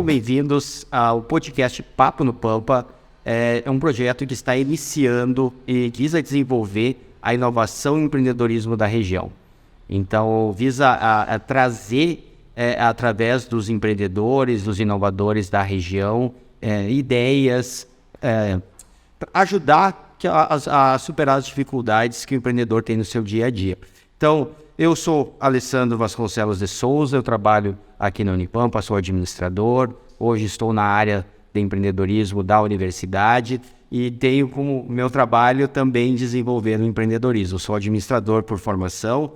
bem-vindos ao podcast Papo no Pampa. É um projeto que está iniciando e visa desenvolver a inovação e empreendedorismo da região. Então, visa a trazer, através dos empreendedores, dos inovadores da região, ideias, ajudar a superar as dificuldades que o empreendedor tem no seu dia a dia. Então, eu sou Alessandro Vasconcelos de Souza, eu trabalho aqui na Unipampa, sou administrador, hoje estou na área de empreendedorismo da universidade e tenho como meu trabalho também desenvolver o empreendedorismo. Sou administrador por formação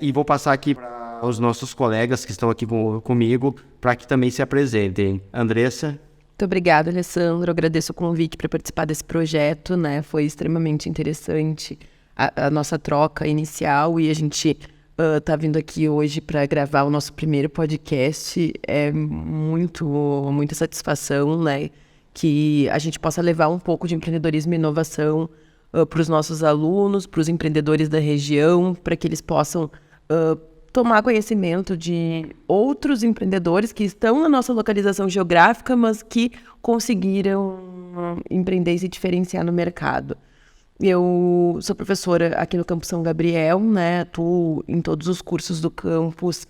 e vou passar aqui para os nossos colegas que estão aqui comigo para que também se apresentem. Andressa? Muito obrigada, Alessandro. Eu agradeço o convite para participar desse projeto, né? Foi extremamente interessante a nossa troca inicial e a gente tá vindo aqui hoje para gravar o nosso primeiro podcast. É muita satisfação, né? Que a gente possa levar um pouco de empreendedorismo e inovação para os nossos alunos, para os empreendedores da região, para que eles possam tomar conhecimento de outros empreendedores que estão na nossa localização geográfica, mas que conseguiram empreender e se diferenciar no mercado. Eu sou professora aqui no Campus São Gabriel, né? Atuo em todos os cursos do campus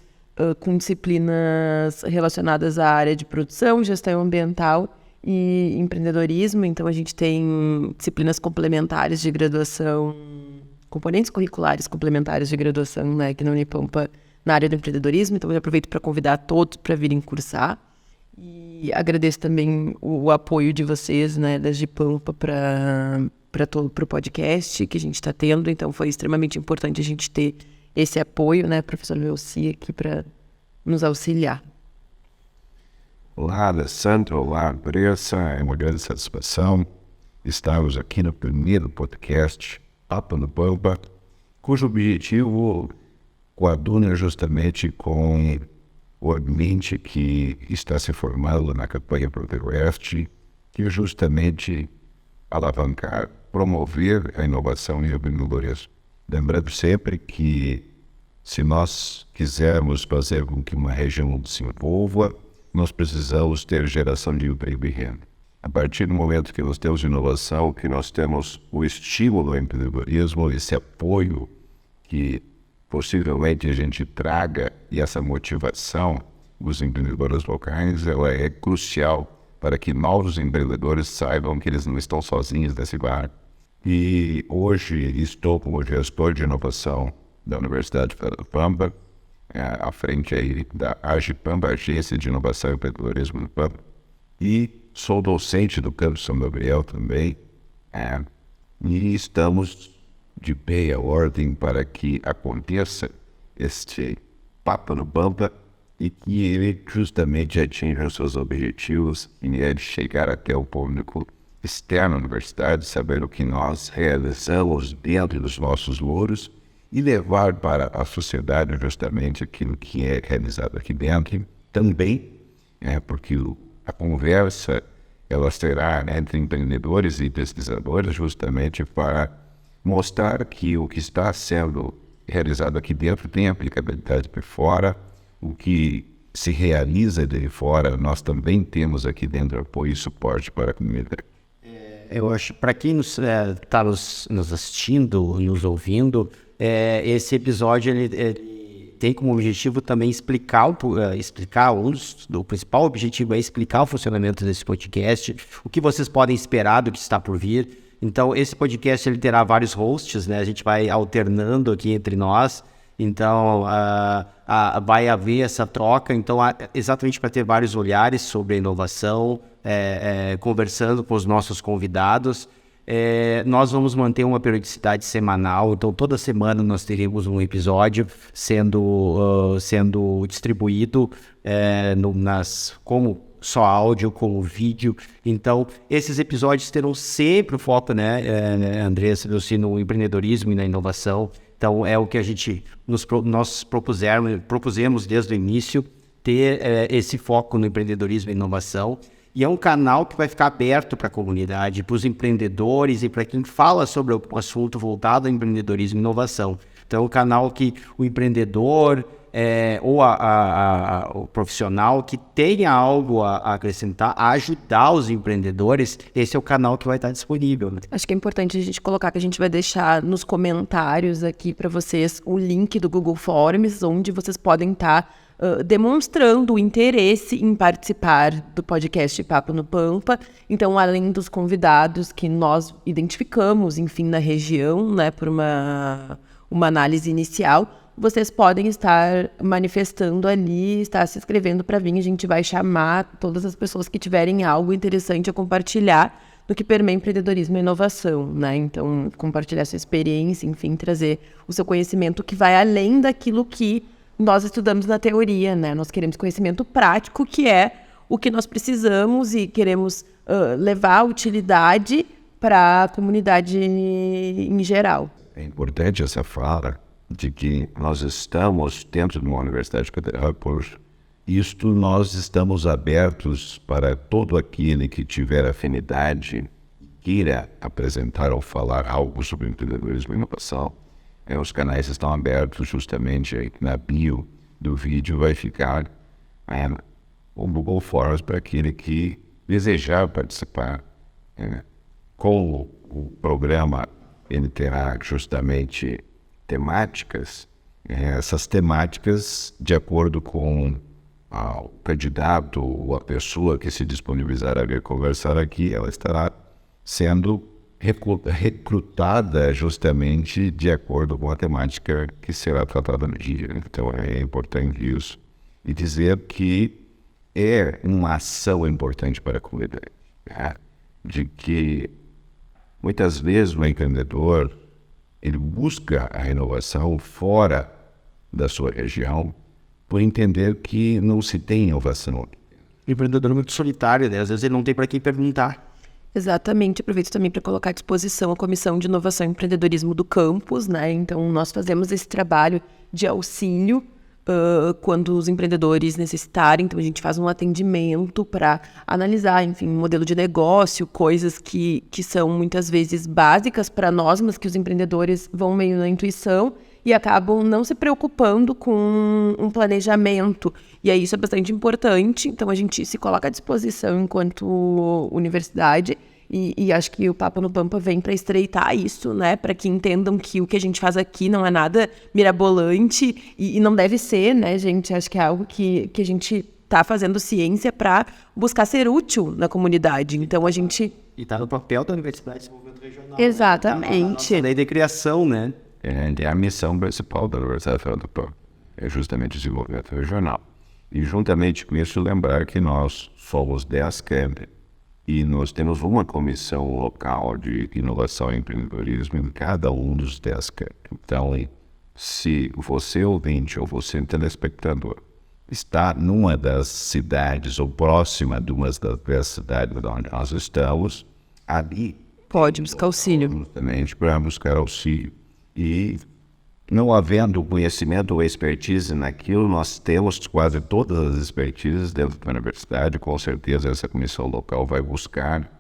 com disciplinas relacionadas à área de produção, gestão ambiental e empreendedorismo. Então, a gente tem disciplinas complementares de graduação, componentes curriculares complementares de graduação, né, aqui na Unipampa, na área do empreendedorismo. Então, eu aproveito para convidar todos para virem cursar. E agradeço também o apoio de vocês, né, da Gipampa, para o podcast que a gente está tendo. Então, foi extremamente importante a gente ter esse apoio, né, professor Melci, aqui para nos auxiliar. Olá, Alessandro. Olá, Andressa. É uma grande satisfação estarmos aqui no primeiro podcast Papo no Pampa, cujo objetivo coaduna justamente com o ambiente que está se formando na campanha Proteroeste, que é justamente alavancar, promover a inovação e o empreendedorismo. Lembrando sempre que, se nós quisermos fazer com que uma região se envolva, nós precisamos ter geração de emprego e renda. A partir do momento que nós temos inovação, que nós temos o estímulo ao empreendedorismo, esse apoio que possivelmente a gente traga e essa motivação dos empreendedores locais, ela é crucial para que novos empreendedores saibam que eles não estão sozinhos nesse barco. E hoje estou como gestor de inovação da Universidade Federal do Pampa, à frente aí da AGIPampa, Agência de Inovação e Empreendedorismo do Pampa, e sou docente do Campus São Gabriel também, e estamos de pé à ordem para que aconteça este Papo no Pampa e que ele justamente atinja os seus objetivos e ele chegar até o público externo à universidade, saber o que nós realizamos dentro dos nossos muros e levar para a sociedade justamente aquilo que é realizado aqui dentro também, porque a conversa ela será entre empreendedores e pesquisadores justamente para mostrar que o que está sendo realizado aqui dentro tem aplicabilidade por fora, o que se realiza de fora nós também temos aqui dentro apoio e suporte para a comunidade. Eu acho, para quem está nos assistindo, nos ouvindo, esse episódio ele tem como objetivo também explicar o principal objetivo é explicar o funcionamento desse podcast, o que vocês podem esperar do que está por vir. Então, esse podcast ele terá vários hosts, né? A gente vai alternando aqui entre nós. Então, vai haver essa troca. Então, exatamente para ter vários olhares sobre a inovação, conversando com os nossos convidados. Nós vamos manter uma periodicidade semanal, então toda semana nós teremos um episódio sendo distribuído como só áudio, como vídeo. Então, esses episódios terão sempre o foco, né, Andressa, no empreendedorismo e na inovação. Então, é o que a gente nós propusemos desde o início, ter esse foco no empreendedorismo e inovação. E é um canal que vai ficar aberto para a comunidade, para os empreendedores e para quem fala sobre o assunto voltado ao empreendedorismo e inovação. Então, o canal que o empreendedor ou o profissional que tenha algo a acrescentar, a ajudar os empreendedores, esse é o canal que vai estar disponível. Né? Acho que é importante a gente colocar que a gente vai deixar nos comentários aqui para vocês o link do Google Forms, onde vocês podem estar demonstrando o interesse em participar do podcast Papo no Pampa. Então, além dos convidados que nós identificamos, enfim, na região, né, por uma análise inicial, vocês podem estar manifestando ali, estar se inscrevendo para vir. A gente vai chamar todas as pessoas que tiverem algo interessante a compartilhar no que permeia empreendedorismo e inovação, né? Então, compartilhar sua experiência, enfim, trazer o seu conhecimento que vai além daquilo que nós estudamos na teoria, né? Nós queremos conhecimento prático, que é o que nós precisamos e queremos levar a utilidade para a comunidade em geral. É importante essa fala de que nós estamos dentro de uma universidade federal, por isto nós estamos abertos para todo aquele que tiver afinidade e queira apresentar ou falar algo sobre empreendedorismo e inovação. Os canais estão abertos justamente aí na bio do vídeo, vai ficar o Google Forms para aquele que desejar participar. Com o programa, ele terá justamente temáticas, essas temáticas, de acordo com o candidato ou a pessoa que se disponibilizar a vir conversar aqui, ela estará sendo recrutada justamente de acordo com a temática que será tratada no dia. Então é importante isso. E dizer que é uma ação importante para a comunidade, né? De que muitas vezes o empreendedor ele busca a inovação fora da sua região por entender que não se tem inovação. O empreendedor é muito solitário, né? Às vezes ele não tem para quem perguntar. Exatamente, aproveito também para colocar à disposição a Comissão de Inovação e Empreendedorismo do campus, né? Então, nós fazemos esse trabalho de auxílio quando os empreendedores necessitarem. Então, a gente faz um atendimento para analisar, enfim, um modelo de negócio, coisas que são muitas vezes básicas para nós, mas que os empreendedores vão meio na intuição e acabam não se preocupando com um planejamento. E aí isso é bastante importante. Então, a gente se coloca à disposição enquanto universidade. E acho que o Papo no Pampa vem para estreitar isso, né? Para que entendam que o que a gente faz aqui não é nada mirabolante e não deve ser, né, gente? Acho que é algo que a gente está fazendo ciência para buscar ser útil na comunidade. Então, a gente... E está no papel da Universidade de Desenvolvimento Regional. Exatamente. Né? A lei de criação, né? É a missão principal da Universidade Federal do Pampa, é justamente o desenvolvimento regional. E juntamente com isso, lembrar que nós somos 10 campos e nós temos uma comissão local de inovação e empreendedorismo em cada um dos 10 campos. Então, se você ouvinte ou você telespectador está numa das cidades ou próxima de uma das 10 cidades onde nós estamos, ali pode buscar auxílio. Justamente para buscar auxílio. E não havendo conhecimento ou expertise naquilo, nós temos quase todas as expertises dentro da universidade. Com certeza essa comissão local vai buscar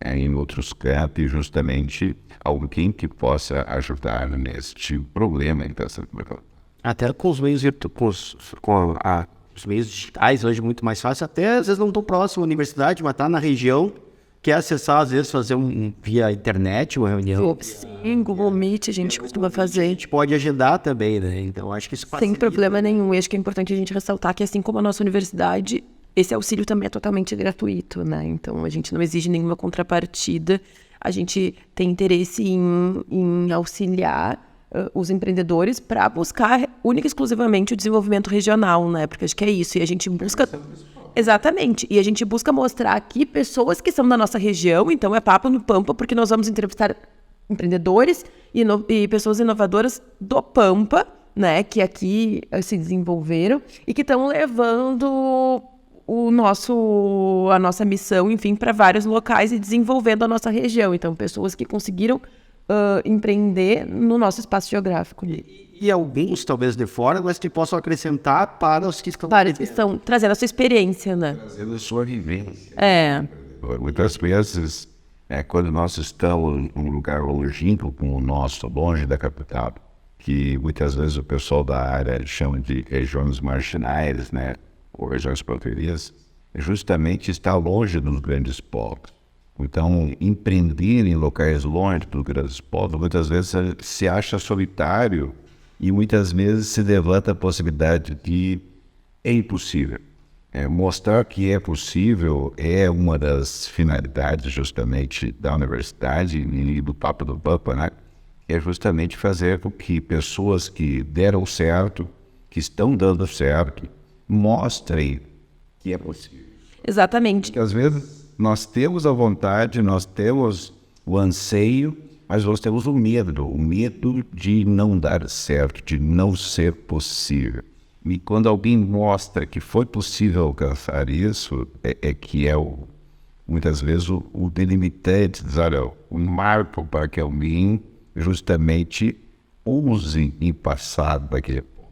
em outros campos justamente alguém que possa ajudar neste problema. Até com os meios os meios digitais hoje é muito mais fácil, até às vezes não estou próximo à universidade, mas está na região, quer acessar, às vezes, fazer via internet, uma reunião. Sim, Google Meet a gente costuma fazer. A gente pode agendar também, né? Então, acho que isso facilita. Sem problema nenhum. E acho que é importante a gente ressaltar que, assim como a nossa universidade, esse auxílio também é totalmente gratuito, né? Então, a gente não exige nenhuma contrapartida. A gente tem interesse em auxiliar os empreendedores para buscar única e exclusivamente o desenvolvimento regional, né? Porque acho que é isso. E a gente busca... Exatamente. E a gente busca mostrar aqui pessoas que são da nossa região, então é Papo no Pampa, porque nós vamos entrevistar empreendedores e pessoas inovadoras do Pampa, né, que aqui se desenvolveram e que estão levando a nossa missão, enfim, para vários locais e desenvolvendo a nossa região. Então, pessoas que conseguiram empreender no nosso espaço geográfico. E alguns, talvez, de fora, mas que possam acrescentar para os que estão... Para os que estão trazendo a sua experiência, né? Trazendo a sua vivência. Muitas vezes, quando nós estamos num lugar longínquo como o nosso, longe da capital, que muitas vezes o pessoal da área chama de regiões marginais, né, ou regiões fronteiriças, é justamente estar longe dos grandes polos. Então, empreender em locais longe dos grandes polos, muitas vezes se acha solitário e muitas vezes se levanta a possibilidade de é impossível. Mostrar que é possível é uma das finalidades justamente da universidade e do Papo do Pampa, né? É justamente fazer com que pessoas que deram certo, que estão dando certo, mostrem que é possível. Exatamente. Porque às vezes nós temos a vontade, nós temos o anseio, mas nós temos o medo de não dar certo, de não ser possível. E quando alguém mostra que foi possível alcançar isso, é que muitas vezes o delimitante, olha, o marco para que alguém justamente use em passado daquele ponto.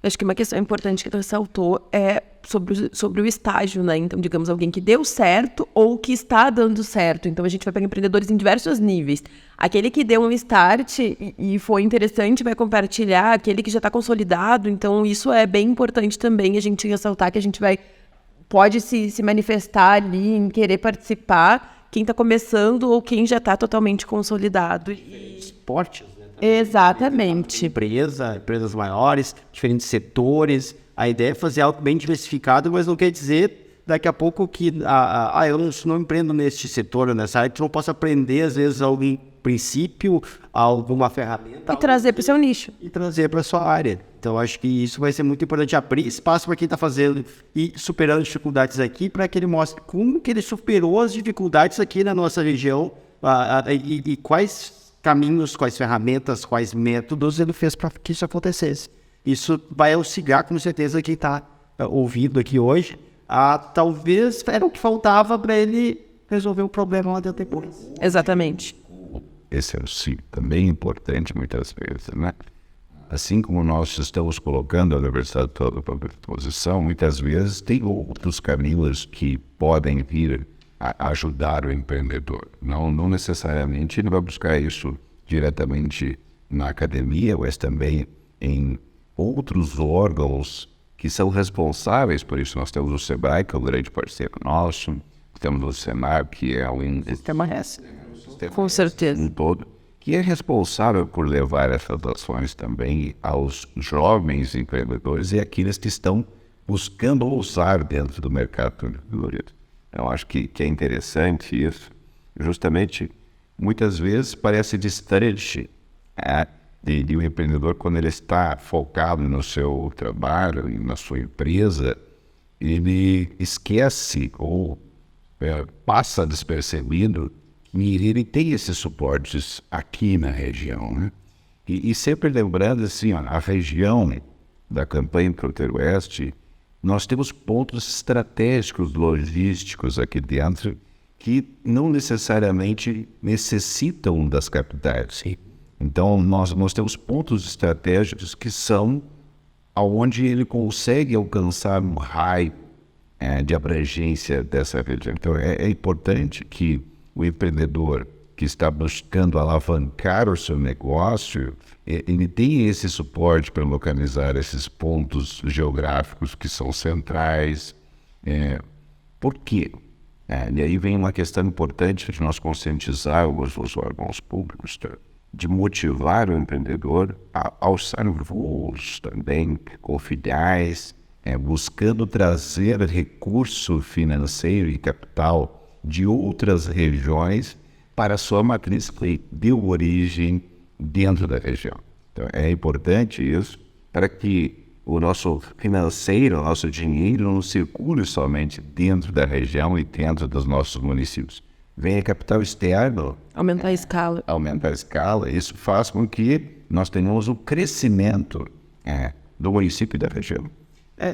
Acho que uma questão importante que tu ressaltou é sobre o estágio, né? Então, digamos, alguém que deu certo ou que está dando certo. Então, a gente vai pegar empreendedores em diversos níveis. Aquele que deu um start e foi interessante vai compartilhar, aquele que já está consolidado. Então, isso é bem importante também a gente ressaltar que a gente pode se manifestar ali em querer participar, quem está começando ou quem já está totalmente consolidado. Esportes, né? Exatamente. Empresas maiores, diferentes setores. A ideia é fazer algo bem diversificado, mas não quer dizer daqui a pouco que eu não empreendo neste setor ou nessa área, que tu não possa aprender, às vezes, algum princípio, alguma ferramenta. E trazer para o seu nicho. E trazer para a sua área. Então, acho que isso vai ser muito importante, abrir espaço para quem está fazendo e superando dificuldades aqui, para que ele mostre como que ele superou as dificuldades aqui na nossa região e quais caminhos, quais ferramentas, quais métodos ele fez para que isso acontecesse. Isso vai auxiliar, com certeza, quem está ouvindo aqui hoje, talvez era o que faltava para ele resolver o problema lá dentro depois. Exatamente. Esse é o sim, também importante muitas vezes, né? Assim como nós estamos colocando a universidade toda para disposição, muitas vezes tem outros caminhos que podem vir a ajudar o empreendedor. Não necessariamente ele vai buscar isso diretamente na academia, mas também em outros órgãos que são responsáveis por isso. Nós temos o SEBRAE, que é um grande parceiro nosso, temos o SENAC, que é um Sistema S. Com certeza. todo, que é responsável por levar essas ações também aos jovens empreendedores e aqueles que estão buscando ousar dentro do mercado empreendedorismo. Eu acho que é interessante isso. Justamente, muitas vezes parece distante de um empreendedor, quando ele está focado no seu trabalho e na sua empresa, ele esquece ou passa despercebido e ele tem esses suportes aqui na região, né? E sempre lembrando assim, a região da campanha Fronteira Oeste, nós temos pontos estratégicos logísticos aqui dentro que não necessariamente necessitam das capitais. Sim. Então, nós temos pontos estratégicos que são onde ele consegue alcançar um raio de abrangência dessa região. Então, é importante que o empreendedor que está buscando alavancar o seu negócio, ele tem esse suporte para localizar esses pontos geográficos que são centrais. Por quê? E aí vem uma questão importante de nós conscientizarmos os órgãos públicos, de motivar o empreendedor a alçar voos também com filiais, buscando trazer recurso financeiro e capital de outras regiões para a sua matriz que deu origem dentro da região. Então, é importante isso para que o nosso financeiro, o nosso dinheiro não circule somente dentro da região e dentro dos nossos municípios. Venha capital externo. Aumentar a escala. Aumentar a escala. Isso faz com que nós tenhamos um crescimento do município e da região.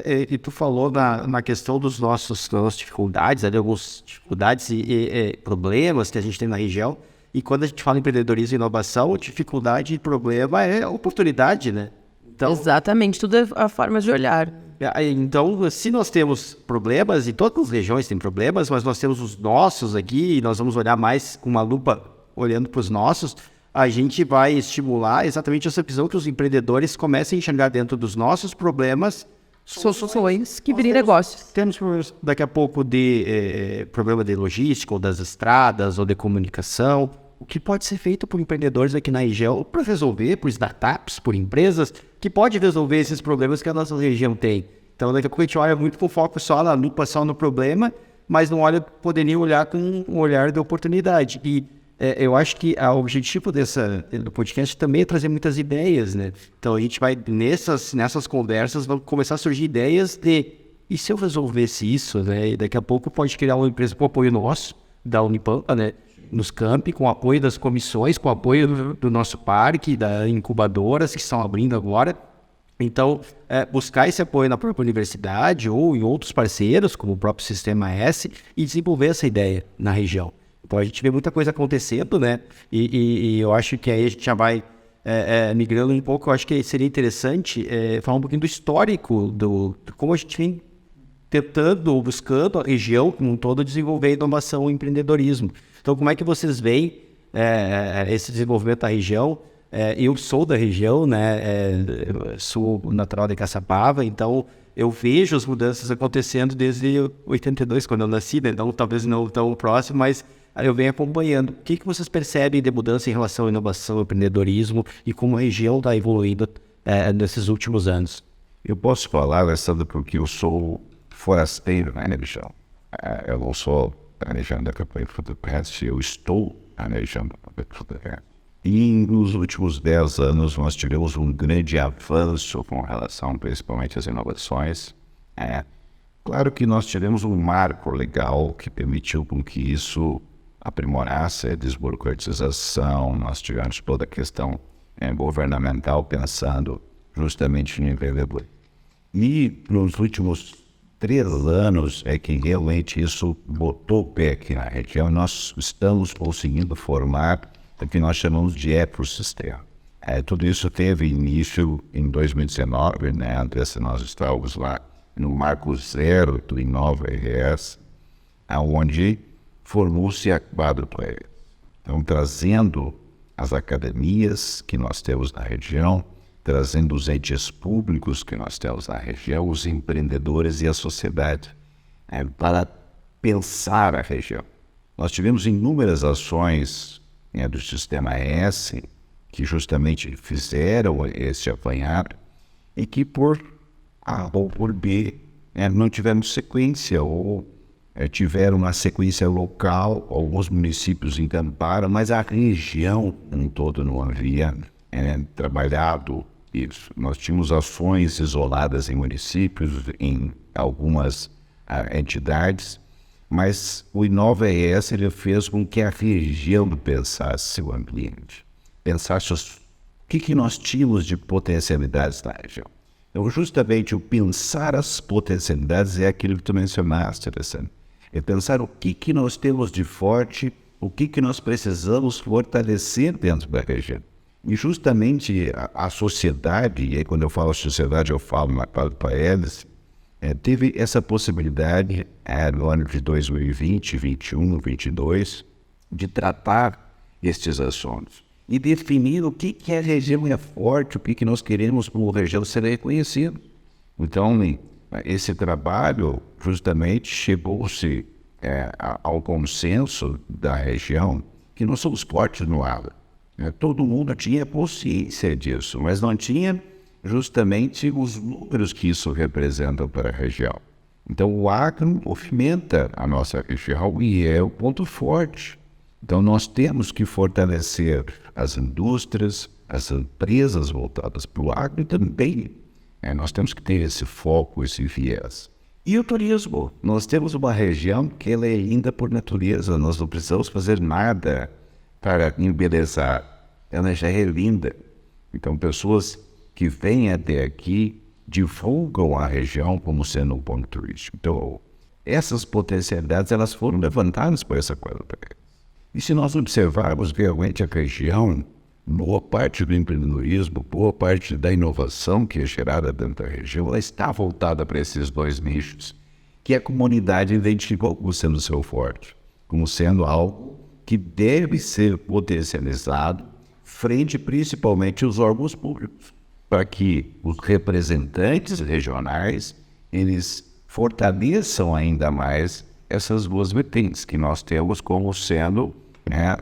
E tu falou na questão das nossas dificuldades, algumas dificuldades e problemas que a gente tem na região. E quando a gente fala em empreendedorismo e inovação, dificuldade e problema é oportunidade, né? Então, exatamente, tudo é a forma de olhar. Então, se nós temos problemas, e todas as regiões têm problemas, mas nós temos os nossos aqui, e nós vamos olhar mais com uma lupa olhando para os nossos, a gente vai estimular exatamente essa visão que os empreendedores comecem a enxergar dentro dos nossos problemas Soluções que virem negócios. Temos problemas daqui a pouco de problema de logística, ou das estradas, ou de comunicação. O que pode ser feito por empreendedores aqui na região para resolver, por startups, por empresas, que pode resolver esses problemas que a nossa região tem. Então, daqui a pouco a gente olha muito com foco só na lupa, só no problema, mas não poderia olhar com um olhar de oportunidade. E eu acho que o objetivo do podcast também é trazer muitas ideias, né? Então, a gente vai, nessas conversas, vão começar a surgir ideias e se eu resolvesse isso, né? E daqui a pouco pode criar uma empresa com apoio nosso, da Unipampa, né? Nos campi, com o apoio das comissões, com o apoio do nosso parque, das incubadoras que estão abrindo agora. Então, buscar esse apoio na própria universidade ou em outros parceiros, como o próprio Sistema S, e desenvolver essa ideia na região. Então, a gente vê muita coisa acontecendo, né? E eu acho que aí a gente já vai migrando um pouco. Eu acho que seria interessante falar um pouquinho do histórico, de como a gente vem tentando ou buscando a região como um todo desenvolver inovação e empreendedorismo. Então, como é que vocês veem esse desenvolvimento da região? Eu sou da região, né? Sou natural de Caçapava, então eu vejo as mudanças acontecendo desde 82, quando eu nasci, né? Então talvez não tão próximo, mas eu venho acompanhando. O que vocês percebem de mudança em relação à inovação, ao empreendedorismo e como a região está evoluindo nesses últimos anos? Eu posso falar, Alessandro, porque eu sou forasteiro na região. Eu não sou da região da Campanha Fruta-Peste, eu estou na região da Campanha Fruta-Peste. E nos últimos 10 anos nós tivemos um grande avanço com relação principalmente às inovações. Claro que nós tivemos um marco legal que permitiu com que isso aprimorasse a desburocratização, nós tivemos toda a questão governamental pensando justamente no empreendedor. E nos últimos 3 anos é que realmente isso botou o pé aqui na região. Nós estamos conseguindo formar o que nós chamamos de ecossistema. Tudo isso teve início em 2019, né? Andressa, nós estávamos lá no Marco Zero do Inova RS, onde formou-se a quadro player. Então, trazendo as academias que nós temos na região, trazendo os entes públicos que nós temos na região, os empreendedores e a sociedade, para pensar a região. Nós tivemos inúmeras ações do Sistema S, que justamente fizeram esse apanhado, e que por A ou por B não tivemos sequência, ou tiveram uma sequência local, alguns municípios encamparam, mas a região em todo não havia trabalhado isso. Nós tínhamos ações isoladas em municípios, em algumas entidades, mas o Inova ES ele fez com que a região pensasse seu ambiente, pensasse o que nós tínhamos de potencialidades na região. Então, justamente o pensar as potencialidades é aquilo que tu mencionaste, Alessandro. É pensar o que nós temos de forte, o que nós precisamos fortalecer dentro da região. E justamente a sociedade, e aí quando eu falo sociedade eu falo na para eles, teve essa possibilidade no ano de 2020, 2021, 2022, de tratar estes assuntos e definir o que a região é forte, o que nós queremos como região ser reconhecido. Então, esse trabalho justamente chegou-se ao consenso da região que nós somos fortes no agro. Todo mundo tinha consciência disso, mas não tinha justamente os números que isso representa para a região. Então, o agro movimenta a nossa região e é o ponto forte. Então, nós temos que fortalecer as indústrias, as empresas voltadas para o agro e também nós temos que ter esse foco, esse viés. E o turismo. Nós temos uma região que ela é linda por natureza, nós não precisamos fazer nada para embelezar. Ela já é linda. Então, pessoas que vêm até aqui divulgam a região como sendo um ponto turístico. Então, essas potencialidades elas foram levantadas por essa coisa. E se nós observarmos realmente a região, boa parte do empreendedorismo, boa parte da inovação que é gerada dentro da região, ela está voltada para esses 2 nichos, que a comunidade identificou como sendo seu forte, como sendo algo que deve ser potencializado, frente principalmente aos órgãos públicos, para que os representantes regionais, eles fortaleçam ainda mais essas duas vertentes que nós temos como sendo, né,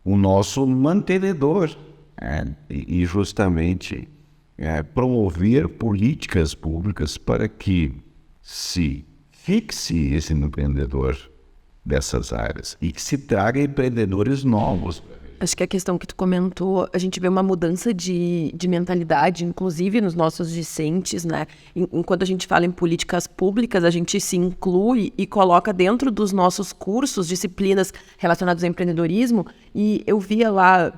o nosso mantenedor, e justamente promover políticas públicas para que se fixe esse empreendedor dessas áreas e que se traga empreendedores novos. Acho que a questão que tu comentou, a gente vê uma mudança de mentalidade, inclusive nos nossos discentes, né? Enquanto a gente fala em políticas públicas, a gente se inclui e coloca dentro dos nossos cursos disciplinas relacionadas ao empreendedorismo. E eu via lá,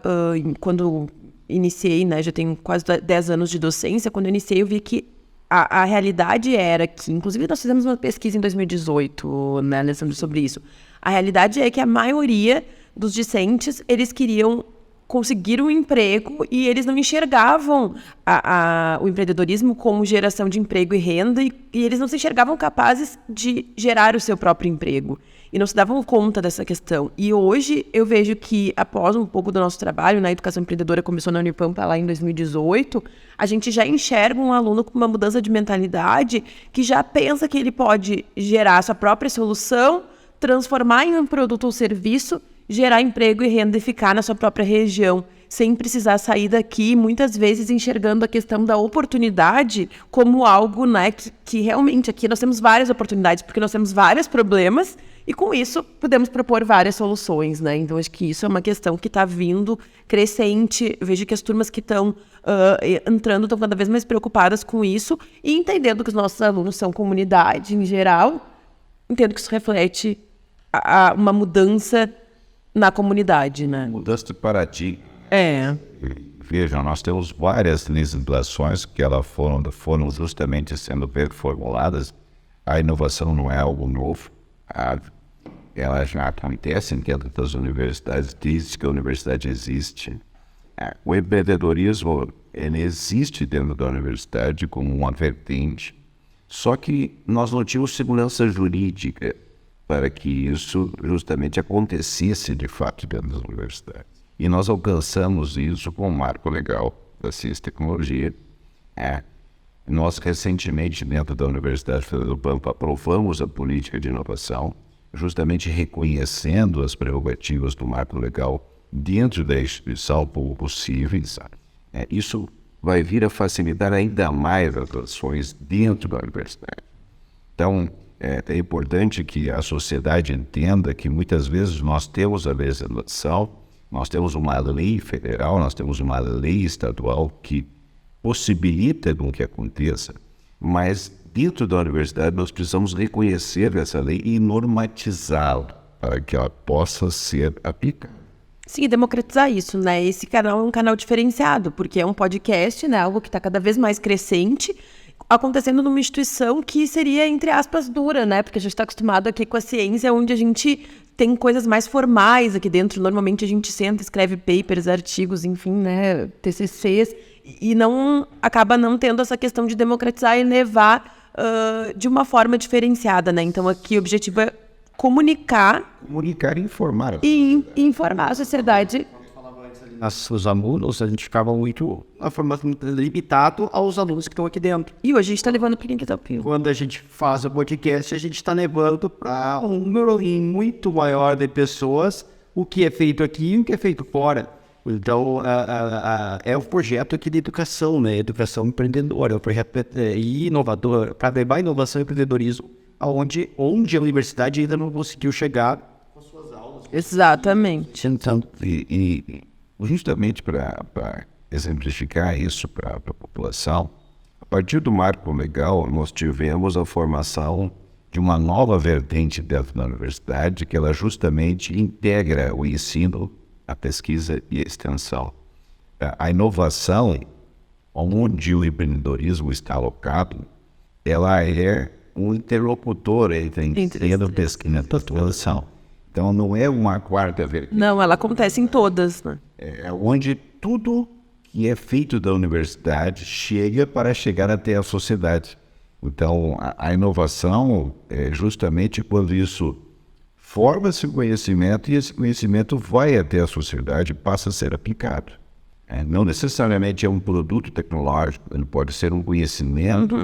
quando iniciei, né? Já tenho quase 10 anos de docência, quando eu iniciei eu vi que a realidade era que, inclusive nós fizemos uma pesquisa em 2018, né, Alessandro, sobre isso. A realidade é que a maioria dos discentes, eles queriam conseguir um emprego e eles não enxergavam o empreendedorismo como geração de emprego e renda e eles não se enxergavam capazes de gerar o seu próprio emprego e não se davam conta dessa questão. E hoje eu vejo que, após um pouco do nosso trabalho na educação empreendedora, começou na Unipampa lá em 2018, a gente já enxerga um aluno com uma mudança de mentalidade que já pensa que ele pode gerar a sua própria solução, transformar em um produto ou serviço, gerar emprego e renda e ficar na sua própria região, sem precisar sair daqui, muitas vezes enxergando a questão da oportunidade como algo, né, que realmente aqui nós temos várias oportunidades, porque nós temos vários problemas e com isso podemos propor várias soluções, né? Então acho que isso é uma questão que está vindo crescente. Eu vejo que as turmas que estão entrando estão cada vez mais preocupadas com isso e entendendo que os nossos alunos são comunidade em geral, entendo que isso reflete uma mudança na comunidade, né? Mudança de paradigma. Vejam, nós temos várias legislações que elas foram justamente sendo formuladas. A inovação não é algo novo. Elas já acontecem dentro das universidades, desde que a universidade existe. O empreendedorismo, ele existe dentro da universidade como uma vertente. Só que nós não tínhamos segurança jurídica para que isso justamente acontecesse de fato dentro das universidades. E nós alcançamos isso com o marco legal da ciência e tecnologia. Nós recentemente, dentro da Universidade Federal do Pampa, aprovamos a política de inovação, justamente reconhecendo as prerrogativas do marco legal dentro da instituição possíveis. Isso vai vir a facilitar ainda mais as ações dentro da universidade. Então, é importante que a sociedade entenda que muitas vezes nós temos a legislação, nós temos uma lei federal, nós temos uma lei estadual que possibilita com que aconteça, mas dentro da universidade nós precisamos reconhecer essa lei e normatizá-la para que ela possa ser aplicada. Sim, democratizar isso, né? Esse canal é um canal diferenciado, porque é um podcast, né? Algo que está cada vez mais crescente, acontecendo numa instituição que seria, entre aspas, dura, né? Porque a gente está acostumado aqui com a ciência, onde a gente tem coisas mais formais aqui dentro. Normalmente a gente senta, escreve papers, artigos, enfim, né? TCCs, e acaba não tendo essa questão de democratizar e levar de uma forma diferenciada, né? Então aqui o objetivo é comunicar e informar. E informar a sociedade. Os alunos, a gente ficava muito limitado aos alunos que estão aqui dentro. E hoje a gente está levando para quem está ouvindo. Quando a gente faz o podcast, a gente está levando para um número muito maior de pessoas o que é feito aqui e o que é feito fora. Então, é o projeto aqui de educação, né? Educação empreendedora, é o projeto inovador, para levar inovação e empreendedorismo onde a universidade ainda não conseguiu chegar com suas aulas. Exatamente. Então, E justamente para exemplificar isso para a população, a partir do marco legal, nós tivemos a formação de uma nova vertente dentro da universidade, que ela justamente integra o ensino, a pesquisa e a extensão. A inovação, onde o empreendedorismo está alocado, ela é um interlocutor entre ensino, pesquisa e inovação. Então, não é uma quarta vertente. Não, ela acontece em todas, né? É onde tudo que é feito da universidade chega para chegar até a sociedade. Então, a inovação é justamente quando isso forma-se o conhecimento e esse conhecimento vai até a sociedade e passa a ser aplicado. Não necessariamente é um produto tecnológico, ele pode ser um conhecimento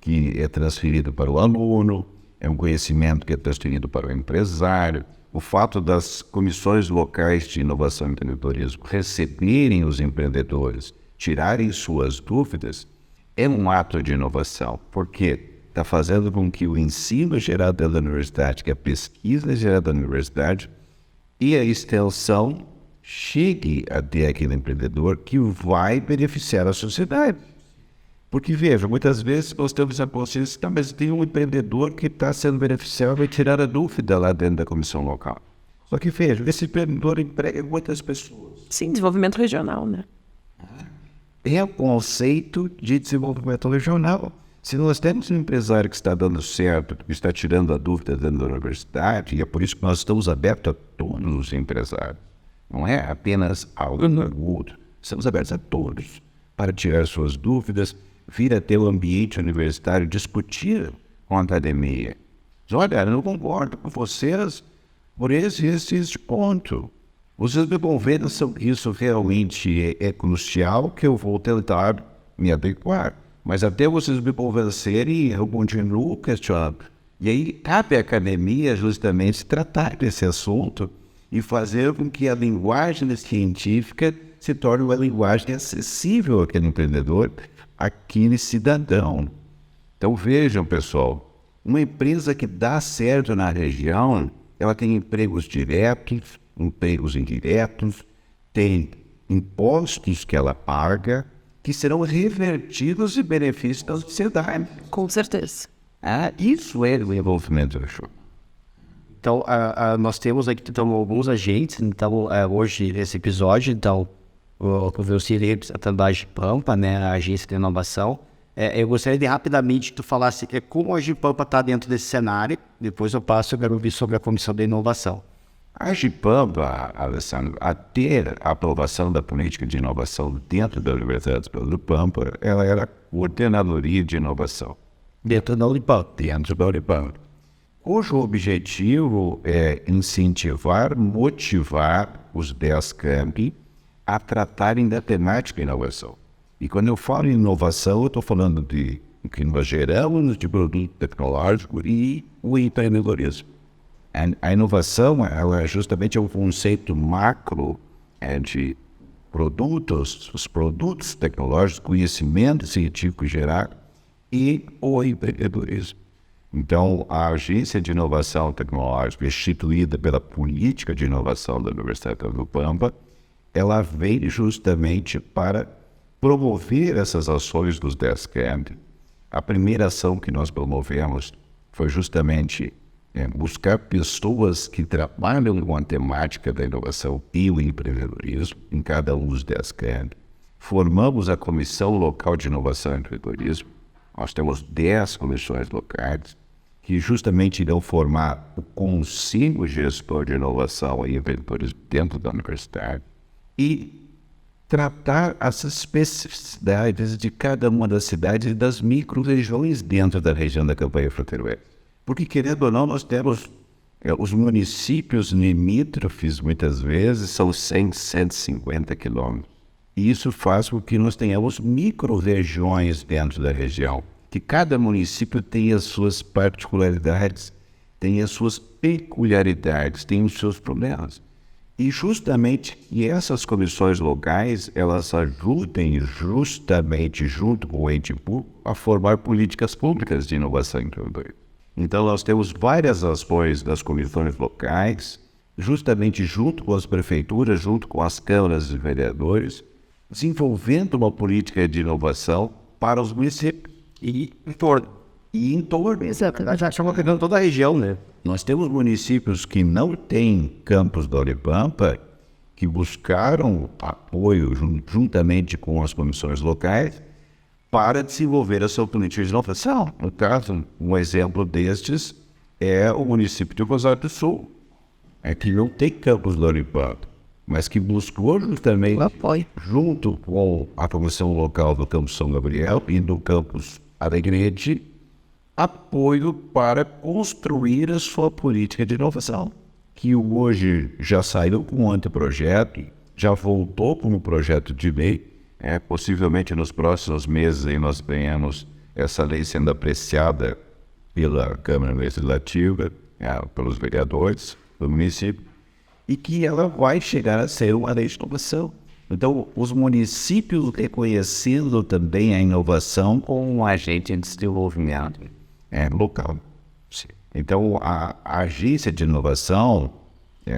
que é transferido para o aluno, é um conhecimento que é transferido para o empresário. O fato das comissões locais de inovação e empreendedorismo receberem os empreendedores, tirarem suas dúvidas, é um ato de inovação, porque está fazendo com que o ensino gerado dentro da universidade, que a pesquisa gerada na universidade e a extensão chegue até aquele empreendedor que vai beneficiar a sociedade. Porque, veja, muitas vezes nós temos a consciência, mas tem um empreendedor que está sendo beneficiado e tirar a dúvida lá dentro da comissão local. Só que, veja, esse empreendedor emprega muitas pessoas. Sim, desenvolvimento regional, né? É o conceito de desenvolvimento regional. Se nós temos um empresário que está dando certo, que está tirando a dúvida dentro da universidade, e é por isso que nós estamos abertos a todos os empresários, não é apenas a um ou outro, estamos abertos a todos para tirar suas dúvidas, vir até o ambiente universitário, discutir com a academia. Olha, eu não concordo com vocês por esse ponto. Vocês me convencem que isso realmente é crucial, que eu vou tentar me adequar. Mas até vocês me convencerem, eu continuo questionando. E aí cabe à academia justamente tratar desse assunto e fazer com que a linguagem científica se torne uma linguagem acessível àquele empreendedor, àquele cidadão. Então vejam, pessoal, uma empresa que dá certo na região, ela tem empregos diretos, empregos indiretos, tem impostos que ela paga, que serão revertidos em benefício da sociedade. Com certeza. Isso é o envolvimento regional. Então, nós temos aqui então, alguns agentes, então, hoje, nesse episódio, então, o Velcir representando a Agipampa, né, a Agência de Inovação. Eu gostaria de rapidamente que tu falasse como a Agipampa está dentro desse cenário, depois eu quero ouvir sobre a Comissão de Inovação. A Agipampa, Alessandro, até a aprovação da política de inovação dentro da Universidade do Pampa, ela era coordenadoria de inovação. Dentro da Unipampa. Dentro da Unipampa. Cujo objetivo é incentivar, motivar os 10 campi a tratarem da temática inovação. E quando eu falo em inovação, eu estou falando de o que nós geramos de produto tecnológico e o empreendedorismo. A inovação, ela justamente é um conceito macro de produtos, os produtos tecnológicos, conhecimento científico geral e o empreendedorismo. Então, a Agência de Inovação Tecnológica, instituída pela Política de Inovação da Universidade do Pampa, ela veio justamente para promover essas ações dos 10 campi. A primeira ação que nós promovemos foi justamente buscar pessoas que trabalham com a temática da inovação e o empreendedorismo em cada um dos 10 campi. Formamos a Comissão Local de Inovação e Empreendedorismo. Nós temos 10 comissões locais que justamente irão formar o Conselho Gestor de Inovação e Empreendedorismo dentro da universidade e tratar as especificidades de cada uma das cidades e das micro-regiões dentro da região da Campanha Fronteira Oeste. Porque, querendo ou não, nós temos os municípios limítrofes, muitas vezes, são 100, 150 quilômetros. E isso faz com que nós tenhamos micro-regiões dentro da região, que cada município tem as suas particularidades, tem as suas peculiaridades, tem os seus problemas. E justamente essas comissões locais, elas ajudem justamente junto com o ente público a formar políticas públicas de inovação e empreendedorismo. Então nós temos várias ações das comissões locais, justamente junto com as prefeituras, junto com as câmaras de vereadores, desenvolvendo uma política de inovação para os municípios e em torno. Exatamente. Já estamos pegando toda a região, né? Nós temos municípios que não têm campus da Unipampa, que buscaram apoio juntamente com as comissões locais para desenvolver a sua política de inovação. No caso, um exemplo destes é o município de Rosário do Sul, que não tem campus da Unipampa, mas que buscou justamente, junto com a comissão local do campus São Gabriel e do campus Alegrete, apoio para construir a sua política de inovação, que hoje já saiu com um anteprojeto já voltou como projeto de lei. Possivelmente nos próximos meses aí nós venhamos essa lei sendo apreciada pela Câmara Legislativa, pelos vereadores do município, e que ela vai chegar a ser uma lei de inovação. Então, os municípios reconhecendo também a inovação como um agente de desenvolvimento local. Então, a agência de inovação,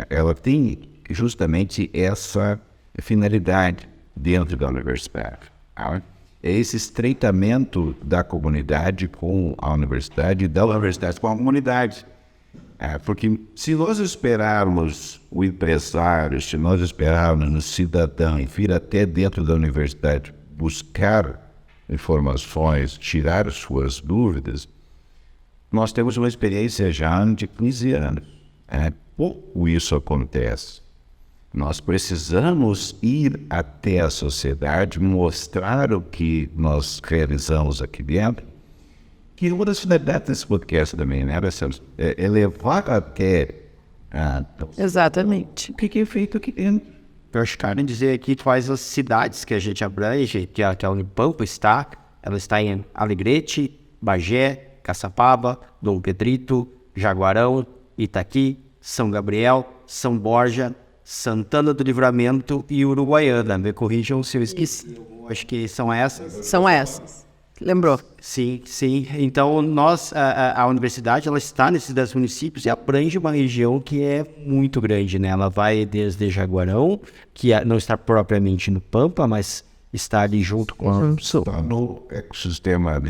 ela tem justamente essa finalidade dentro da universidade. É esse estreitamento da comunidade com a universidade e da universidade com a comunidade. Porque se nós esperarmos o empresário, se nós esperarmos o cidadão vir até dentro da universidade buscar informações, tirar suas dúvidas, nós temos uma experiência já de 15 anos. Pouco isso acontece. Nós precisamos ir até a sociedade, mostrar o que nós realizamos aqui dentro. Que uma das finalidades desse podcast também, né, é levar até... Exatamente. O que é feito aqui dentro. Eu acho que quero dizer aqui quais as cidades que a gente abrange, que a Unipampa está. Ela está em Alegrete, Bagé, Caçapava, Dom Pedrito, Jaguarão, Itaqui, São Gabriel, São Borja, Santana do Livramento e Uruguaiana. Me corrijam se eu esqueci. Eu acho que são essas. São essas. Lembrou? Sim. Então, a universidade, ela está nesses 10 municípios e abrange uma região que é muito grande, né? Ela vai desde Jaguarão, que não está propriamente no Pampa, mas está ali junto com Está no ecossistema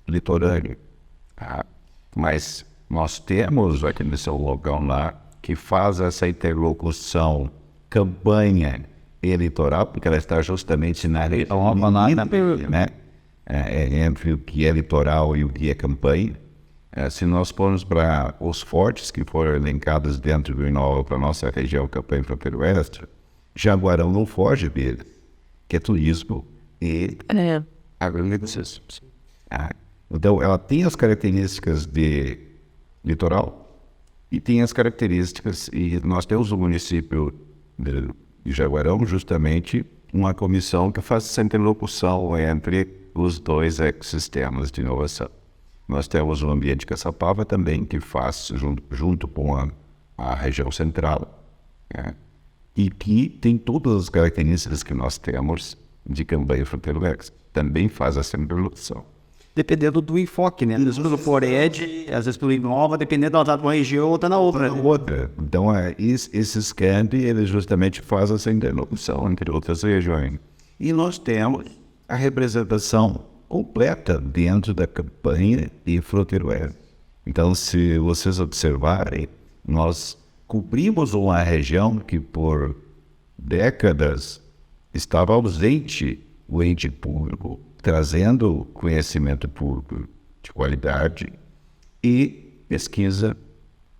litorâneo. Mas nós temos aqui nesse local lá que faz essa interlocução campanha eleitoral, porque ela está justamente na região, né? Entre o que é litoral e o que é campanha. Se nós formos para os fortes que foram elencados dentro do Inova para a nossa região campanha fronteiro oeste, Jaguarão não foge dele, que é turismo e agronegócios. Então, ela tem as características de litoral e tem as características, e nós temos no município de Jaguarão justamente uma comissão que faz essa interlocução entre os dois ecossistemas de inovação. Nós temos o ambiente Caçapava também, que faz junto com a região central, e que tem todas as características que nós temos de campanha fronteiro oeste. Também faz essa interlocução. Dependendo do enfoque, né? Às vezes pelo Fored, às vezes pelo Inova, dependendo de ela estar numa região ou está na outra. Então, esse scan, ele justamente faz essa interlocução entre outras regiões. E nós temos a representação completa dentro da campanha de fronteiro oeste. Então, se vocês observarem, nós cobrimos uma região que por décadas estava ausente o ente público, trazendo conhecimento público de qualidade e pesquisa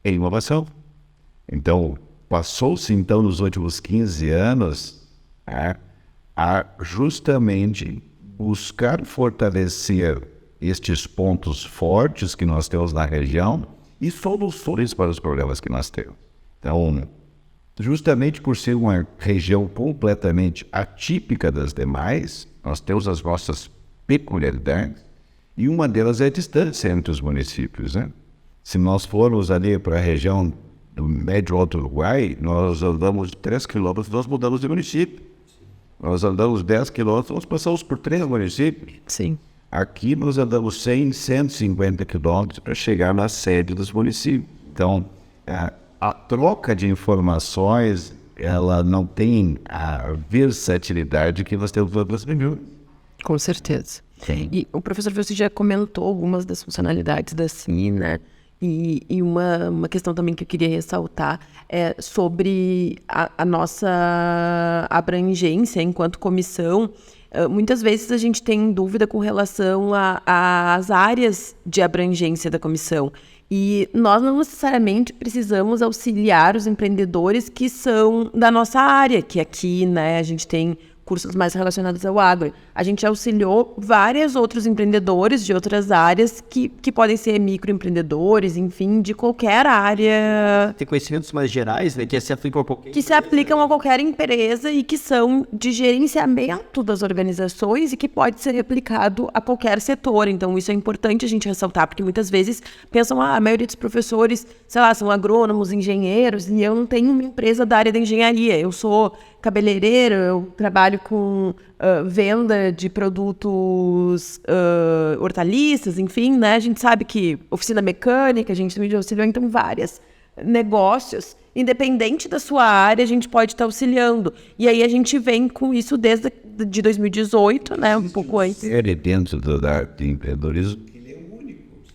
e inovação. Então, passou-se então nos últimos 15 anos a justamente buscar fortalecer estes pontos fortes que nós temos na região e soluções para os problemas que nós temos. Então, justamente por ser uma região completamente atípica das demais, nós temos as nossas peculiaridades e uma delas é a distância entre os municípios, né? Se nós formos ali para a região do Médio Alto Uruguai, nós andamos 3 quilômetros, nós mudamos de município. Nós andamos 10 quilômetros, nós passamos por 3 municípios. Sim. Aqui nós andamos 100, 150 quilômetros para chegar na sede dos municípios. Então, a troca de informações, ela não tem a versatilidade que nós temos outras regiões. Com certeza. Sim. E o professor Wilson já comentou algumas das funcionalidades da CIN, né? E uma questão também que eu queria ressaltar é sobre a nossa abrangência enquanto comissão. Muitas vezes a gente tem dúvida com relação às áreas de abrangência da comissão. E nós não necessariamente precisamos auxiliar os empreendedores que são da nossa área, que aqui, né, a gente tem cursos mais relacionados ao agro. A gente auxiliou vários outros empreendedores de outras áreas que podem ser microempreendedores, enfim, de qualquer área. Tem conhecimentos mais gerais, né, que se aplicam a qualquer... Que se aplicam a qualquer empresa e que são de gerenciamento das organizações e que pode ser replicado a qualquer setor. Então, isso é importante a gente ressaltar, porque muitas vezes pensam, a maioria dos professores, sei lá, são agrônomos, engenheiros, e eu não tenho uma empresa da área da engenharia. Eu sou cabeleireiro, eu trabalho com venda de produtos hortaliças, enfim, né? A gente sabe que oficina mecânica, a gente também auxiliou, então, vários negócios. Independente da sua área, a gente pode estar auxiliando. E aí a gente vem com isso desde de 2018, né? Um pouco antes. Ele dentro da área de empreendedorismo.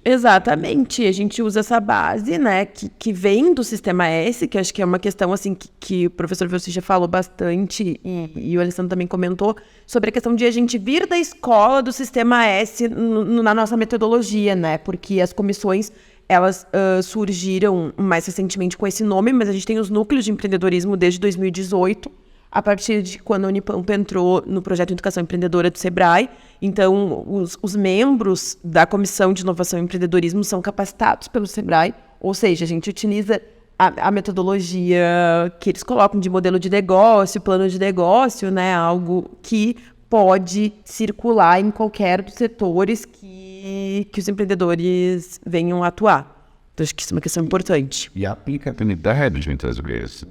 Exatamente, a gente usa essa base, né, que vem do Sistema S, que acho que é uma questão assim que o professor Velci já falou bastante e o Alessandro também comentou, sobre a questão de a gente vir da escola do Sistema S na nossa metodologia, né, porque as comissões, elas surgiram mais recentemente com esse nome, mas a gente tem os núcleos de empreendedorismo desde 2018, a partir de quando a Unipampa entrou no projeto de Educação Empreendedora do Sebrae. Então, os membros da Comissão de Inovação e Empreendedorismo são capacitados pelo Sebrae, ou seja, a gente utiliza a metodologia que eles colocam de modelo de negócio, plano de negócio, né, algo que pode circular em qualquer dos setores que os empreendedores venham a atuar. Então, acho que isso é uma questão importante. E a aplicabilidade, muitas vezes.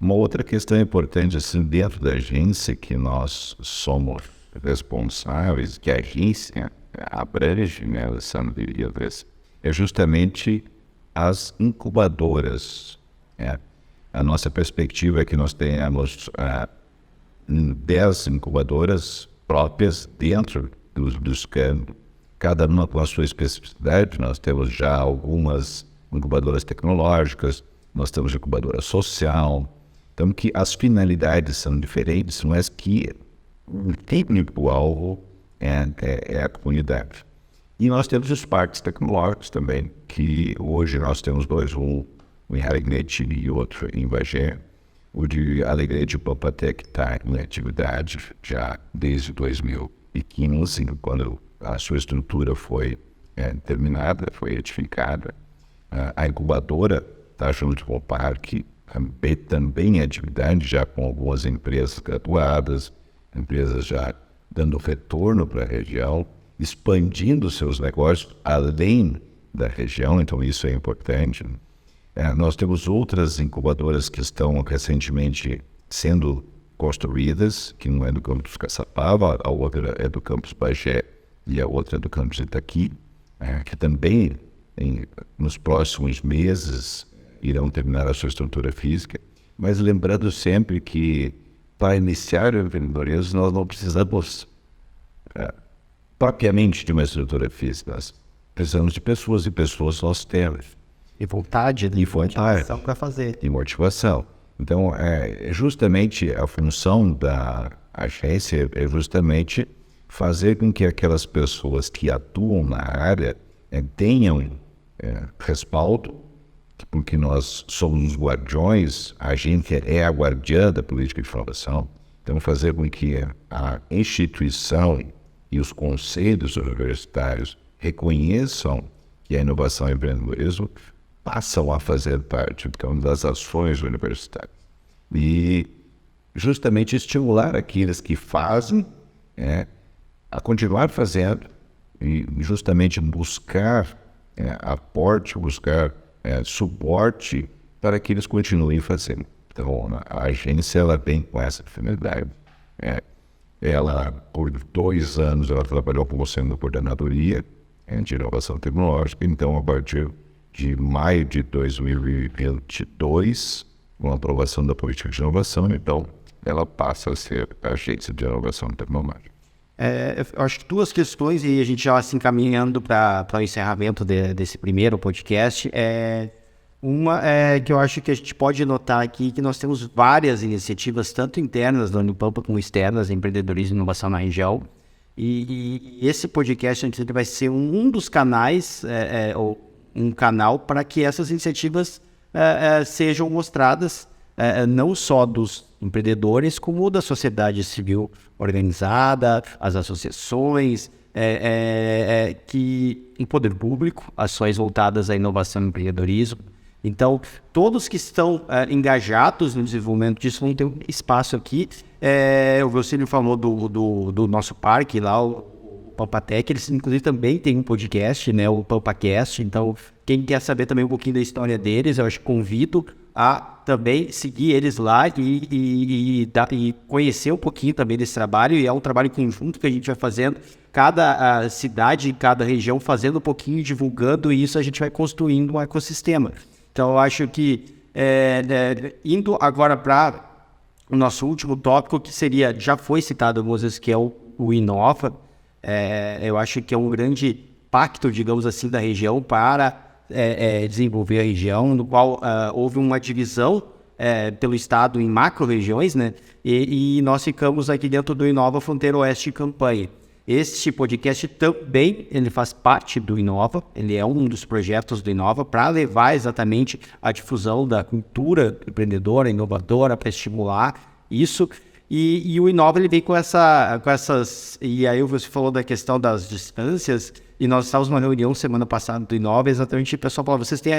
Uma outra questão importante, assim, dentro da agência, que nós somos responsáveis, que a agência abrange, né, é justamente as incubadoras. A nossa perspectiva é que nós tenhamos 10 incubadoras próprias dentro dos campos, cada uma com a sua especificidade. Nós temos já algumas incubadoras tecnológicas, nós temos incubadora social. Então, que as finalidades são diferentes, mas que o técnico-alvo é a comunidade. E nós temos os parques tecnológicos também, que hoje nós temos dois, um em Alegrete e outro em Bagé. O de Alegrete, o Pampatec, está em atividade já desde 2015, quando a sua estrutura foi terminada, foi edificada. A incubadora está junto com o parque, também em atividade, já com algumas empresas graduadas, empresas já dando retorno para a região, expandindo seus negócios além da região, então isso é importante. Nós temos outras incubadoras que estão recentemente sendo construídas, que não é do campus Caçapava, a outra é do campus Bagé e a outra é do campus Itaqui, que também nos próximos meses irão terminar a sua estrutura física, mas lembrando sempre que para iniciar o empreendedorismo nós não precisamos propriamente de uma estrutura física, nós precisamos de pessoas, e pessoas nós temos. E vontade, e motivação para fazer. E motivação. Então, justamente a função da agência é justamente fazer com que aquelas pessoas que atuam na área tenham respaldo, porque nós somos os guardiões, a agência é a guardiã da política de inovação. Então, fazer com que a instituição e os conselhos universitários reconheçam que a inovação e o empreendedorismo passam a fazer parte, então, das ações universitárias. E justamente estimular aqueles que fazem a continuar fazendo e justamente buscar aporte, buscar suporte para que eles continuem fazendo. Então, a agência ela vem com essa finalidade. Ela, por 2 anos, ela trabalhou como sendo coordenadoria de inovação tecnológica. Então, a partir de maio de 2022, com a aprovação da política de inovação, então, ela passa a ser a agência de inovação tecnológica. Eu acho que 2 questões, e a gente já se encaminhando para o encerramento desse primeiro podcast. Uma é que eu acho que a gente pode notar aqui que nós temos várias iniciativas, tanto internas da Unipampa como externas, empreendedorismo e inovação na região. E esse podcast vai ser um dos canais, ou um canal para que essas iniciativas sejam mostradas, não só dos empreendedores como da sociedade civil organizada, as associações, que em poder público, ações voltadas à inovação e empreendedorismo. Então, todos que estão engajados no desenvolvimento disso vão ter um espaço aqui. O Vilcínio falou do nosso parque lá, o Pampatec, eles inclusive também têm um podcast, né, o Pampacast. Então, quem quer saber também um pouquinho da história deles, eu acho que convido a também seguir eles lá e conhecer um pouquinho também desse trabalho. E é um trabalho conjunto que a gente vai fazendo, cada cidade, cada região fazendo um pouquinho, divulgando, e isso a gente vai construindo um ecossistema. Então, eu acho que, indo agora para o nosso último tópico, que seria, já foi citado algumas vezes, que é o Inova. Eu acho que é um grande pacto, digamos assim, da região para desenvolver a região, no qual houve uma divisão pelo estado em macro-regiões, né? E nós ficamos aqui dentro do Inova Fronteira Oeste Campanha. Este podcast também ele faz parte do Inova, ele é um dos projetos do Inova para levar exatamente a difusão da cultura empreendedora, inovadora, para estimular isso. E o Inova ele vem com essas... E aí você falou da questão das distâncias, e nós estávamos numa reunião semana passada do Inova, exatamente o pessoal falou, vocês têm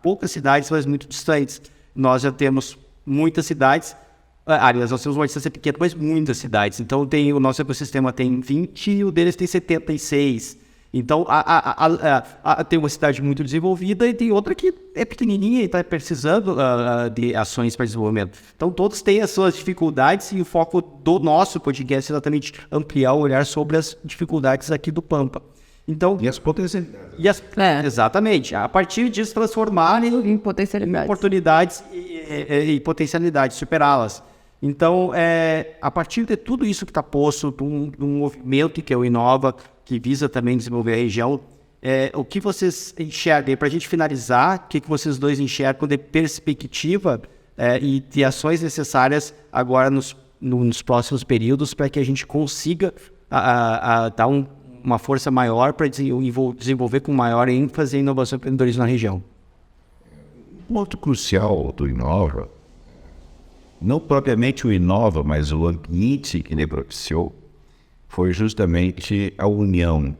poucas cidades, mas muito distantes. Nós já temos muitas cidades. Aliás, nós temos uma distância pequena, mas muitas cidades. Então, o nosso ecossistema tem 20 e o deles tem 76. Então, tem uma cidade muito desenvolvida e tem outra que é pequenininha e está precisando de ações para desenvolvimento. Então, todos têm as suas dificuldades, e o foco do nosso podcast é exatamente ampliar o olhar sobre as dificuldades aqui do Pampa. Então, E as potencialidades. Exatamente. A partir disso, transformar em oportunidades e potencialidades, superá-las. Então, a partir de tudo isso que está posto, de um movimento que é o Inova, que visa também desenvolver a região, o que vocês enxergam? Para a gente finalizar, o que vocês dois enxergam de perspectiva e de ações necessárias agora nos próximos períodos para que a gente consiga dar uma força maior para desenvolver com maior ênfase a inovação e empreendedorismo na região? Um ponto crucial do Inova, não propriamente o Inova, mas o ambiente que ele propiciou, foi justamente a união,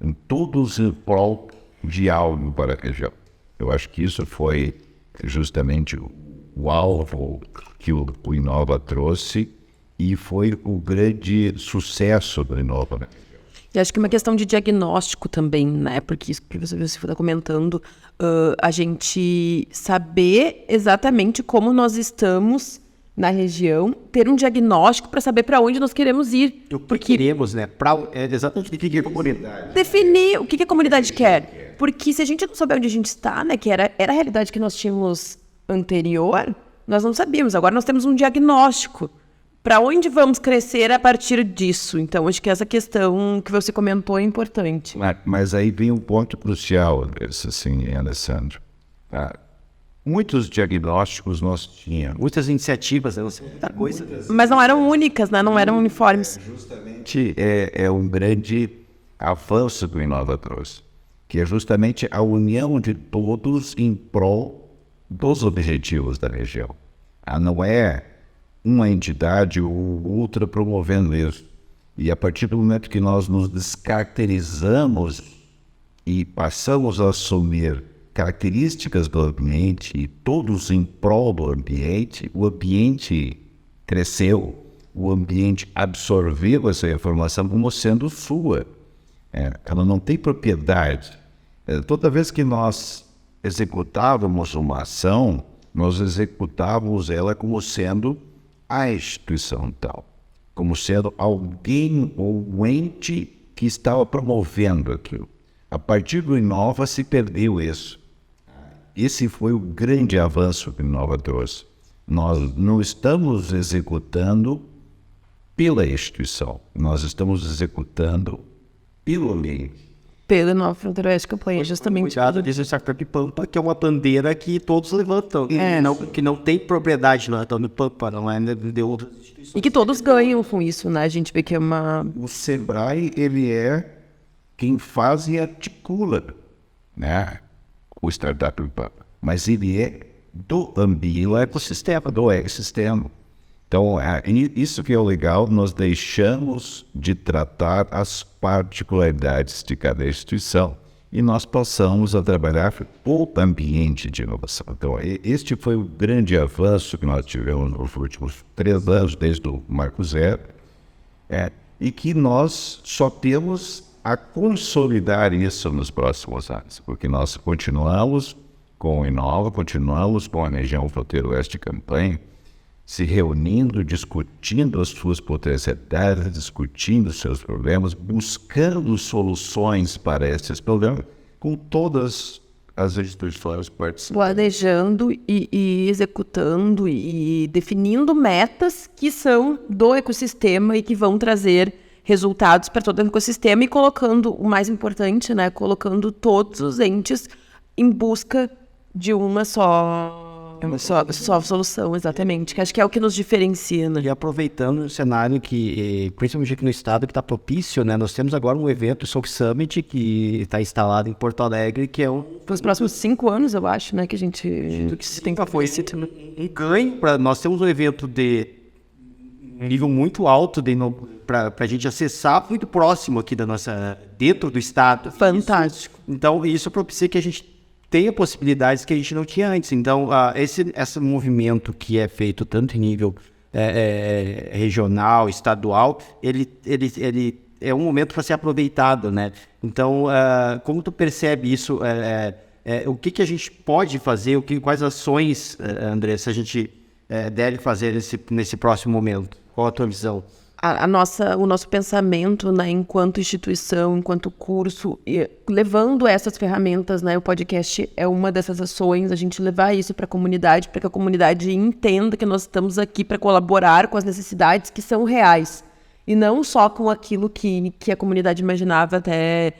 em todos em prol de algo para a região. Eu acho que isso foi justamente o alvo que o Inova trouxe, e foi o grande sucesso do Inova, né? E acho que uma questão de diagnóstico também, né? Porque isso que você está comentando, a gente saber exatamente como nós estamos na região, ter um diagnóstico para saber para onde nós queremos ir. O que queremos, né? Exatamente definir a comunidade. Definir o que a comunidade quer. Porque se a gente não souber onde a gente está, né? Que era a realidade que nós tínhamos anterior, nós não sabíamos. Agora nós temos um diagnóstico. Para onde vamos crescer a partir disso? Então, acho que essa questão que você comentou é importante. Mas aí vem um ponto crucial, assim, Alessandro. Muitos diagnósticos nós tínhamos. Muitas iniciativas, muita coisa. Mas não eram únicas, né? Não eram uniformes. Justamente é um grande avanço que o Inova trouxe, que é justamente a união de todos em prol dos objetivos da região. Não é uma entidade ou outra promovendo isso. E a partir do momento que nós nos descaracterizamos e passamos a assumir características do ambiente, e todos em prol do ambiente, o ambiente cresceu, o ambiente absorveu essa informação como sendo sua. Ela não tem propriedade. Toda vez que nós executávamos uma ação, nós executávamos ela como sendo a instituição tal, como sendo alguém ou um ente que estava promovendo aquilo. A partir do Inova se perdeu isso. Esse foi o grande avanço que o Inova trouxe. Nós não estamos executando pela instituição, nós estamos executando pelo ambiente. Pela Nova Fronteira Oeste Campanha, justamente. Cuidado disso, Startup Pampa, que é uma bandeira que todos levantam. Que não tem propriedade no Pampa, não é de outras instituições. E que todos ganham com isso, né? A gente vê que é uma... O Sebrae, ele é quem faz e articula, né, o Startup Pampa. Mas ele é do ambiente, do ecossistema. Então, isso que é o legal, nós deixamos de tratar as particularidades de cada instituição e nós passamos a trabalhar o ambiente de inovação. Então, este foi o grande avanço que nós tivemos nos últimos 3 anos, desde o Marco Zero, e que nós só temos a consolidar isso nos próximos anos, porque nós continuamos com o Inova, continuamos com a região Fronteira Oeste de Campanha, se reunindo, discutindo as suas potencialidades, discutindo os seus problemas, buscando soluções para esses problemas, com todas as instituições participantes. Planejando e executando e definindo metas que são do ecossistema e que vão trazer resultados para todo o ecossistema e colocando, o mais importante, né, colocando todos os entes em busca de uma só solução, exatamente, que acho que é o que nos diferencia, né? E aproveitando o cenário que, principalmente aqui no estado, que está propício, né? Nós temos agora um evento, o Soul Summit, que está instalado em Porto Alegre, que é Nos próximos 5 anos, eu acho, né, que a gente tem que foi esse ganho. Nós temos um evento de nível muito alto para a gente acessar, muito próximo aqui dentro do estado. Fantástico. Então, isso propicia que a gente tenha possibilidades que a gente não tinha antes. Então, esse movimento que é feito tanto em nível regional, estadual, ele é um momento para ser aproveitado, né? Então, como tu percebe isso? O que a gente pode fazer? Quais ações, Andressa, a gente deve fazer nesse próximo momento? Qual a tua visão? O nosso pensamento, né, enquanto instituição, enquanto curso, levando essas ferramentas, né, o podcast é uma dessas ações, a gente levar isso para a comunidade, para que a comunidade entenda que nós estamos aqui para colaborar com as necessidades que são reais, e não só com aquilo que a comunidade imaginava até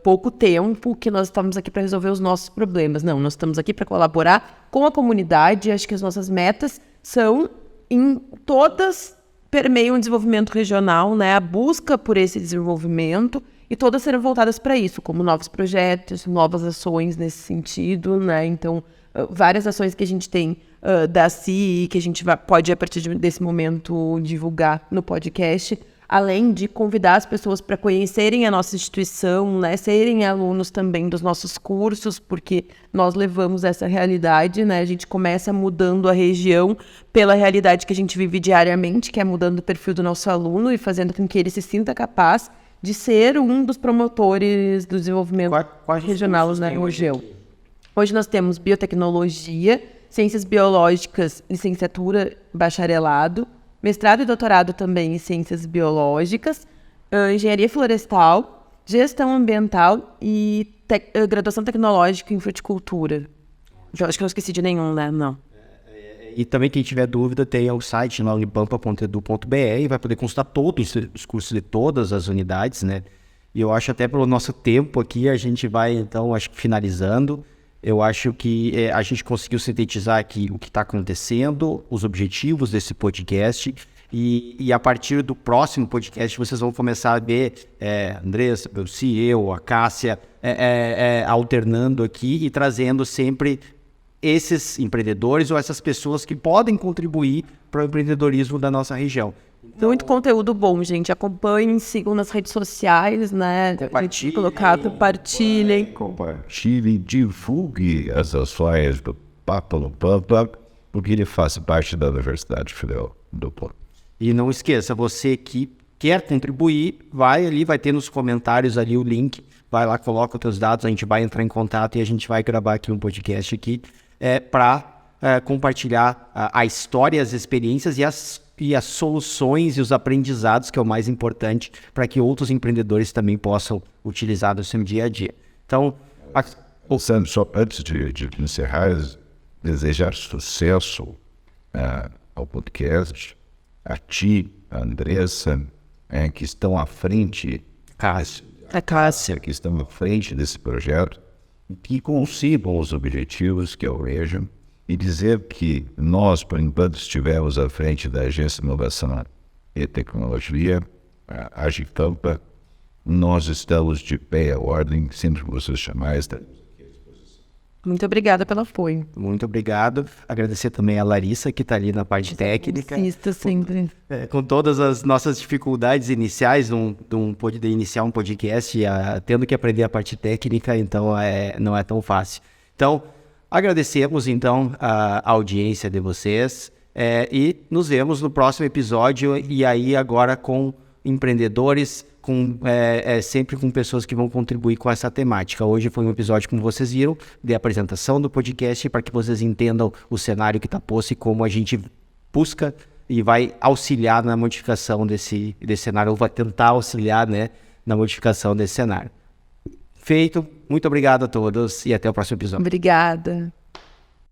pouco tempo, que nós estamos aqui para resolver os nossos problemas. Não, nós estamos aqui para colaborar com a comunidade. Acho que as nossas metas são em todas permeiam o desenvolvimento regional, né, a busca por esse desenvolvimento, e todas serão voltadas para isso, como novos projetos, novas ações nesse sentido, né, então várias ações que a gente tem da CIE, que a gente pode, a partir desse momento, divulgar no podcast, além de convidar as pessoas para conhecerem a nossa instituição, né, serem alunos também dos nossos cursos, porque nós levamos essa realidade, né, a gente começa mudando a região pela realidade que a gente vive diariamente, que é mudando o perfil do nosso aluno e fazendo com que ele se sinta capaz de ser um dos promotores do desenvolvimento regional na região. Hoje nós temos biotecnologia, ciências biológicas, licenciatura, bacharelado, mestrado e doutorado também em ciências biológicas, engenharia florestal, gestão ambiental e graduação tecnológica em fruticultura. Eu acho que não esqueci de nenhum, né? Não. E também, quem tiver dúvida, tem o site lá, unipampa.edu.br, e vai poder consultar todos os cursos de todas as unidades, né? E eu acho, até pelo nosso tempo aqui, a gente vai, então, acho que finalizando. Eu acho que a gente conseguiu sintetizar aqui o que está acontecendo, os objetivos desse podcast, e a partir do próximo podcast vocês vão começar a ver Andressa, eu, a Cássia, alternando aqui e trazendo sempre esses empreendedores ou essas pessoas que podem contribuir para o empreendedorismo da nossa região. Muito conteúdo bom, gente. Acompanhem, sigam nas redes sociais, né? Compartilhem. Compartilhem, divulgue as ações do Papo no Pampa, porque ele faz parte da Universidade Federal do Pampa. E não esqueça, você que quer contribuir, vai ali, vai ter nos comentários ali o link, vai lá, coloca os teus dados, a gente vai entrar em contato e a gente vai gravar aqui um podcast aqui para compartilhar a história, as experiências e as soluções e os aprendizados, que é o mais importante, para que outros empreendedores também possam utilizar no seu dia a dia. Então, Sandro, só antes de encerrar, desejar sucesso ao podcast, a ti, a Andressa, que estão à frente, a Cássia, que estão à frente desse projeto, e que consigam os objetivos que almejam, e dizer que nós, por enquanto, estivemos à frente da Agência de Inovação e Tecnologia, a Agipampa, nós estamos de pé à ordem, sempre que vocês chamarem, estaremos aqui à disposição. Muito obrigada pelo apoio. Muito obrigado. Agradecer também a Larissa, que está ali na parte técnica. Insista sempre. Com todas as nossas dificuldades iniciais de iniciar um podcast, tendo que aprender a parte técnica, então não é tão fácil. Então, agradecemos então a audiência de vocês e nos vemos no próximo episódio, e aí agora com empreendedores, sempre com pessoas que vão contribuir com essa temática. Hoje foi um episódio, como vocês viram, de apresentação do podcast, para que vocês entendam o cenário que está posto e como a gente busca e vai auxiliar na modificação desse cenário, ou vai tentar auxiliar, né, na modificação desse cenário. Feito, muito obrigado a todos e até o próximo episódio. Obrigada.